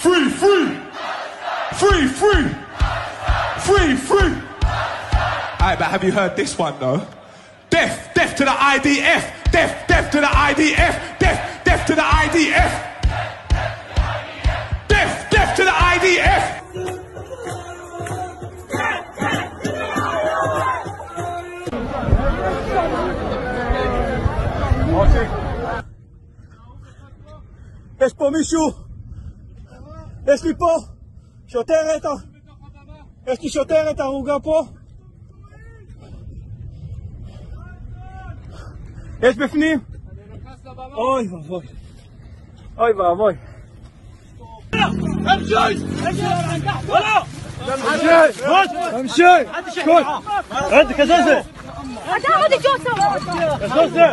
Free, free! Free, free! Free, free! Alright, but have you heard this one though? Death, death to the IDF! Death, death to the IDF! Death, death to the IDF! Death, death to the IDF! יש פה מישהו? יש לי פה שוטרת, יש לי שוטרת הרוגה פה. יש בפנים? אוי ואבוי, אוי ואבוי. امشي امشي كل عندك اساسه هذه جوسه